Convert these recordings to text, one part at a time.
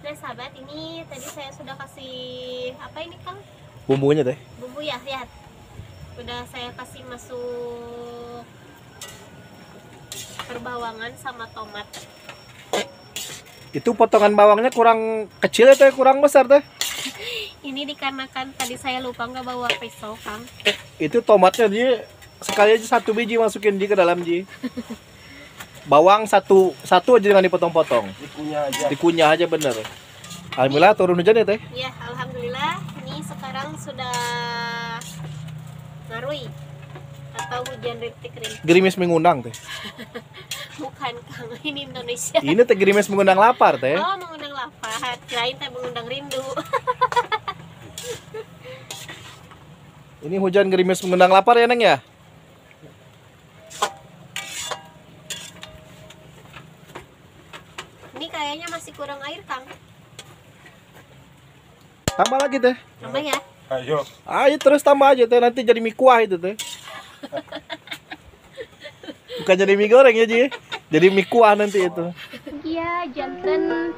Nah sahabat, ini tadi saya sudah kasih apa ini Kang? Bumbunya teh. Bumbu ya, lihat. Udah saya kasih masuk perbawangan sama tomat. Itu potongan bawangnya kurang kecil atau kurang besar teh? Ini dikarenakan tadi saya lupa nggak bawa pisau Kang. Itu tomatnya dia sekali aja 1 biji masukin di ke dalam ji. Bawang satu aja jangan dipotong-potong. Dikunyah aja bener. Alhamdulillah turun hujan ya teh. Ya, alhamdulillah. Ini sekarang sudah ngarui atau hujan rintik-rintik. Gerimis mengundang teh. Bukan Kang, ini Indonesia. Ini teh gerimis mengundang lapar teh. Oh, mengundang lapar. Kirain teh mengundang rindu. Ini hujan gerimis mengundang lapar ya Neng ya? Ini kayaknya masih kurang air Kang. Tambah lagi teh. Tambah ya. Ayo. Ayo terus tambah aja teh, nanti jadi mie kuah itu teh. Bukan jadi mie goreng ya Ji. Jadi mie kuah nanti itu. Iya, janten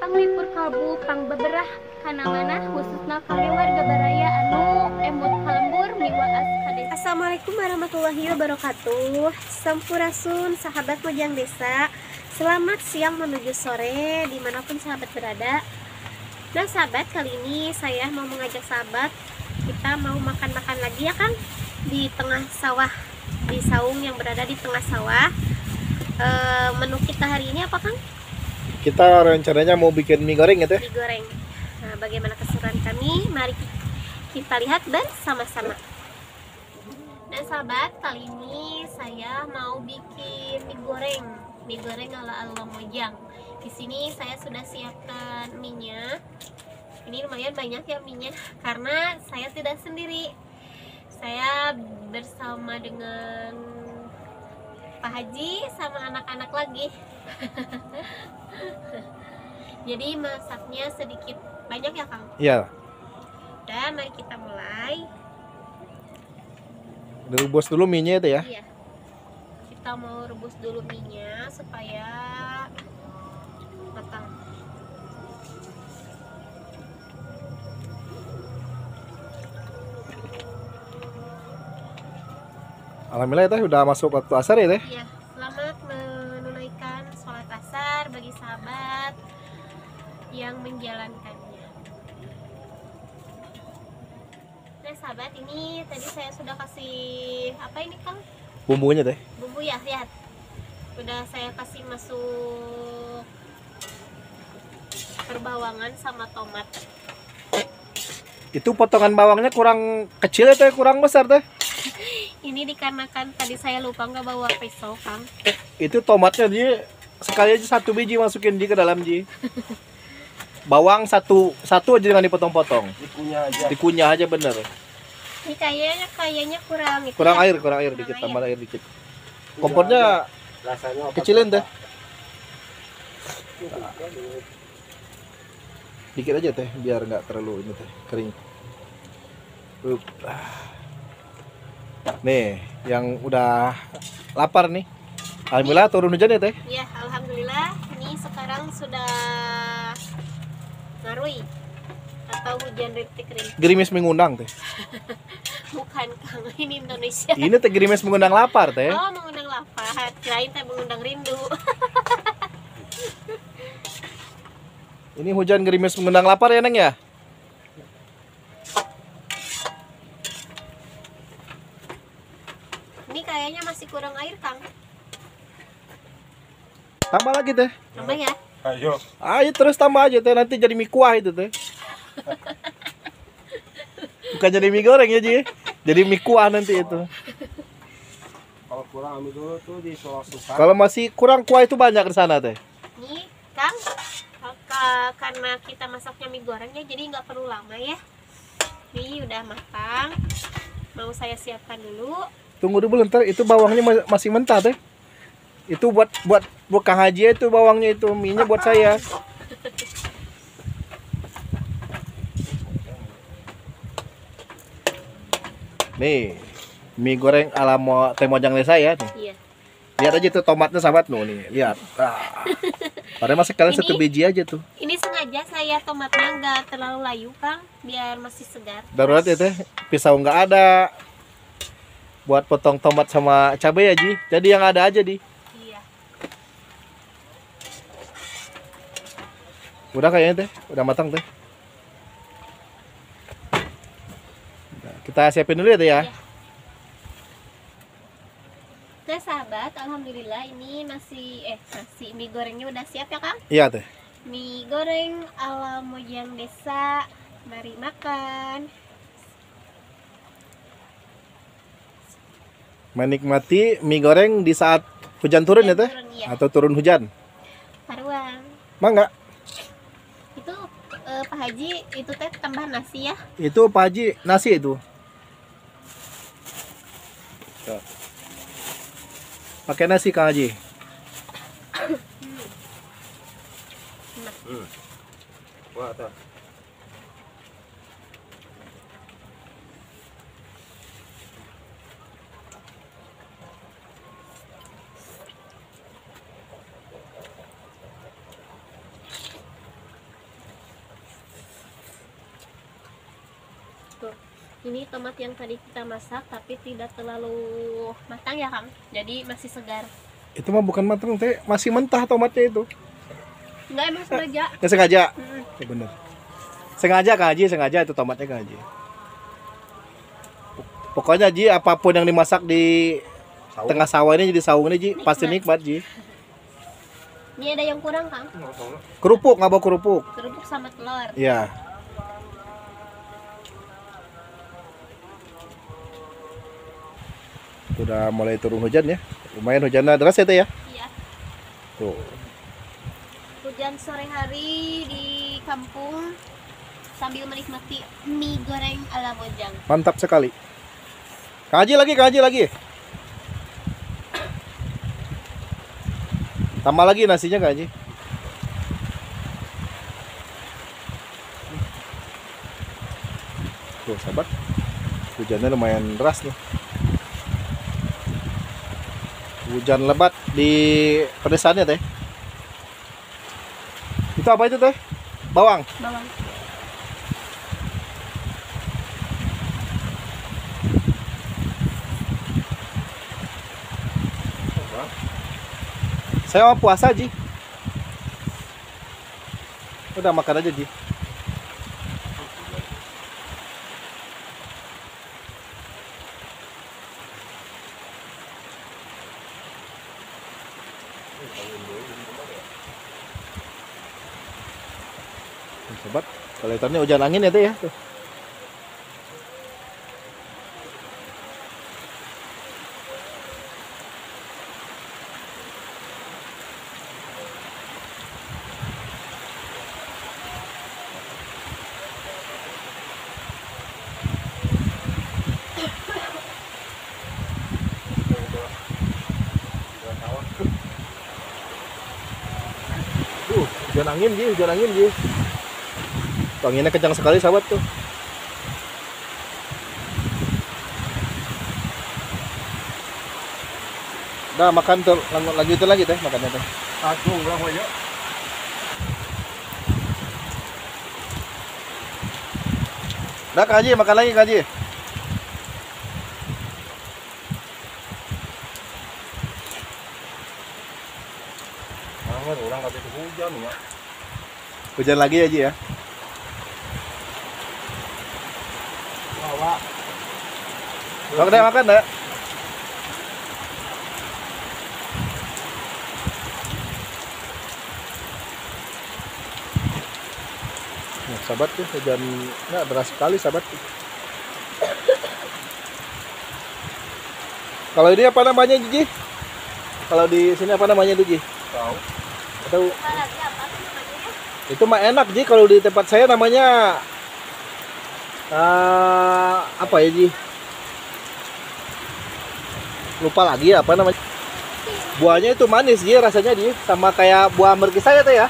panglipur kalbu pang beberah kana mana khususna kade warga baraya anu emut kalembur miwaas kade. Assalamualaikum warahmatullahi wabarakatuh. Sampurasun sahabat Mojang Desa. Selamat siang menuju sore dimanapun sahabat berada. Nah sahabat, kali ini saya mau mengajak sahabat, kita mau makan-makan lagi ya Kang, di tengah sawah, di saung yang berada di tengah sawah. Menu kita hari ini apa Kang? Kita rencananya mau bikin mie goreng ya teh. Mie goreng. Nah, bagaimana keseruan kami? Mari kita lihat bersama-sama. Dan sahabat, kali ini saya mau bikin mie goreng. Mie goreng ala-ala Mojang. Di sini saya sudah siapkan mie-nya. Ini lumayan banyak ya mie-nya karena saya tidak sendiri. Saya bersama dengan Pak Haji sama anak-anak lagi. Jadi masaknya sedikit banyak ya Kang. Iya. Dan mari kita mulai. Direbus dulu mie-nya itu ya. Iya. Kita mau rebus dulu mie-nya supaya matang. Alhamdulillah ya teh udah masuk waktu asar ya teh. Iya, selamat menunaikan sholat asar bagi sahabat yang menjalankannya. Nah sahabat, ini tadi saya sudah kasih apa ini Kang? Bumbunya teh. Bumbu ya, lihat. Udah saya kasih masuk perbawangan sama tomat. Itu potongan bawangnya kurang kecil atau kurang besar teh? Ini dikarenakan tadi saya lupa nggak bawa pisau Kang. Itu tomatnya dia sekali aja 1 biji masukin di ke dalam ji. Bawang satu aja jangan dipotong-potong. Dikunyah aja bener. Ini kayaknya kurang itu Kurang ya. air dikit, tambah air dikit. Kompornya kecilin teh. Dikit aja teh biar nggak terlalu ini teh kering. Nih, yang udah lapar nih. Alhamdulillah turun hujan ya teh. Iya, alhamdulillah. Ini sekarang sudah ngarui atau hujan rintik-rintik. Gerimis mengundang teh. Bukan Kang, ini Indonesia. Ini teh gerimis mengundang lapar teh. Oh, mengundang lapar. Kirain teh mengundang rindu. Ini hujan gerimis mengundang lapar ya Neng ya? Ini kayaknya masih kurang air Kang. Tambah lagi teh. Tambah ya. Ayo. Ayo terus tambah aja teh, nanti jadi mie kuah itu teh. Bukan jadi mie goreng ya Ji. Jadi mie kuah nanti itu. Kalau kurang ambil dulu tuh di suka. Kalau masih kurang kuah itu banyak di sana teh. Nih Kang, karena kita masaknya mie gorengnya jadi nggak perlu lama ya. Ini udah matang. Mau saya siapkan dulu. Tunggu dulu ntar, itu bawangnya masih mentah teh. Itu buat Kang Haji itu bawangnya, itu mie-nya buat saya. Nih, mie goreng ala Teh Mojang Desa ya nih. Iya. Lihat aja tuh tomatnya sahabat nih, lihat. Padahal masih kalian Ini- 1 biji aja tuh. Ini sengaja sengaja saya tomatnya nggak terlalu layu Kang, biar masih segar. Darurat ya teh, pisau nggak ada. Buat potong tomat sama cabai ya Ji. Jadi yang ada aja di. Iya. Udah kayaknya teh, udah matang teh. Nah, kita siapin dulu ya teh ya. Iya. Nah sahabat, alhamdulillah ini nasi mie gorengnya udah siap ya Kang. Iya teh. Mie goreng ala Mojang Desa. Mari makan. Menikmati mie goreng di saat hujan turun ya teh? Turun, iya. Atau turun hujan? Haruan. Mangga. Itu Pak Haji itu teh tambah nasi ya. Itu Pak Haji nasi itu. Tuh. Pakai nasi Kang Haji. Wah, tuh. Tuh. Ini tomat yang tadi kita masak tapi tidak terlalu matang ya Kang. Jadi masih segar. Itu mah bukan matang teh, masih mentah tomatnya itu. Enggak emang sengaja. Nggak sengaja. Mm. Ya bener. Sengaja Kang Haji, sengaja itu tomatnya Kang Haji. Pokoknya Ji, apapun yang dimasak di tengah sawah ini jadi saung ini Ji, pasti nikmat Ji. Ini ada yang kurang Kang. Kerupuk, nggak bawa kerupuk. Kerupuk sama telur. Iya. Udah mulai turun hujan ya. Lumayan hujannya deras ya teh ya. Iya. Tuh. Hujan sore hari di kampung sambil menikmati mie goreng ala Mojang. Mantap sekali. Kaji lagi. Tambah lagi nasinya Kak Haji. Tuh sahabat, hujannya lumayan deras nih. Hujan lebat di pedesannya teh. Itu apa itu teh? Bawang. Bawang. Saya mau puasa Ji. Udah makan aja Ji. Sobat, kelihatannya hujan angin ya teh ya. Tuh. Hujan angin Ji. Anginnya kencang sekali sahabat tuh. Udah makan tuh, lanjutin lagi teh makannya teh. Aku enggak mau ya. Udah Kak Haji, makan lagi Kak Haji. Orang kata itu hujan ya. Hujan lagi ya Ji ya. Bawa. Makan deh. Nah, sahabat tuh hujan nggak deras sekali sahabat. Kalau ini apa namanya Ji? Kalau di sini apa namanya tuh Ji? Tahu. Atau Lagi apa sih namanya? itu mah enak Ji, kalau di tempat saya namanya apa ya Ji? Lupa lagi apa namanya. Buahnya itu manis Ji, rasanya Ji, sama kayak buah merkis saya teh ya.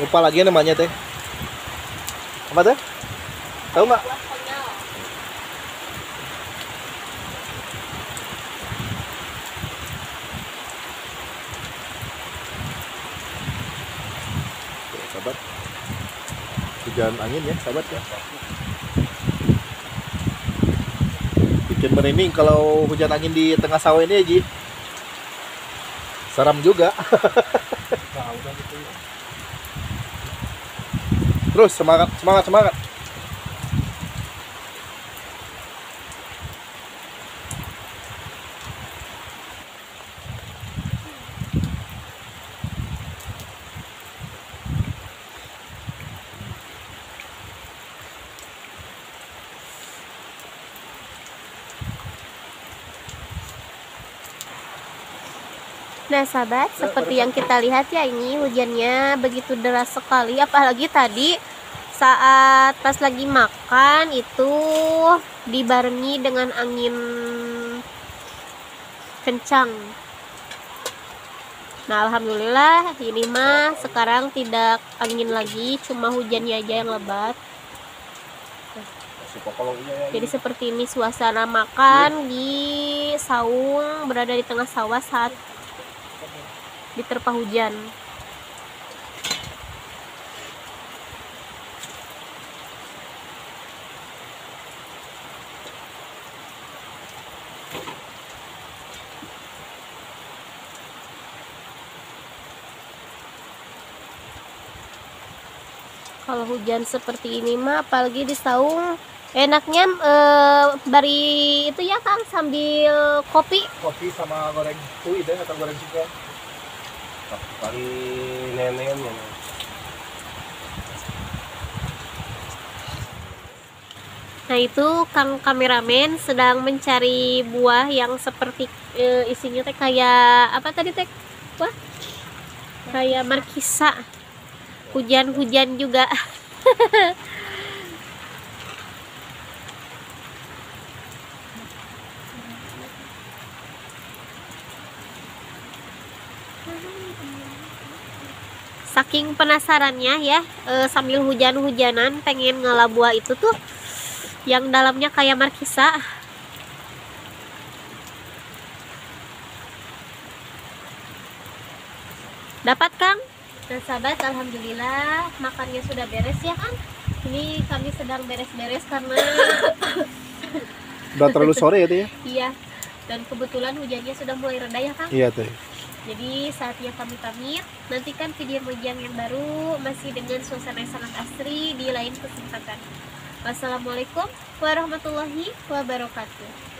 Lupa lagi namanya teh. Apa teh? Tahu nggak? Buah konyol. sahabat. Hujan angin ya, sahabat ya. Bikin merinding kalau hujan angin di tengah sawah ini ya, Ji. Seram juga. Terus semangat, semangat, semangat. Nah sahabat, seperti yang kita lihat ya, ini hujannya begitu deras sekali. Apalagi tadi saat pas lagi makan itu dibarengi dengan angin kencang. Nah alhamdulillah ini mah sekarang tidak angin lagi, cuma hujannya aja yang lebat. Jadi seperti ini suasana makan di saung, berada di tengah sawah saat diterpa hujan. Kalau hujan seperti ini mah apalagi di saung enaknya bari itu ya Kang, sambil kopi Sama goreng kuih deh atau goreng chicken. Kali neneknya. Nah itu Kang kameramen sedang mencari buah yang seperti isinya teh kayak apa tadi teh? Wah, kayak markisa. Hujan-hujan juga. Saking penasarannya ya, sambil hujan-hujanan pengen ngelak buah itu tuh yang dalamnya kayak markisa. Dapat Kang? Nah sahabat, alhamdulillah makannya sudah beres ya Kang. Ini kami sedang beres-beres karena Udah terlalu sore ya tuh ya? iya, dan kebetulan hujannya sudah mulai reda ya Kang. Iya tuh. Jadi saatnya kami pamit. Nantikan video Mojang yang baru masih dengan suasana yang sangat asri di lain kesempatan. Wassalamualaikum warahmatullahi wabarakatuh.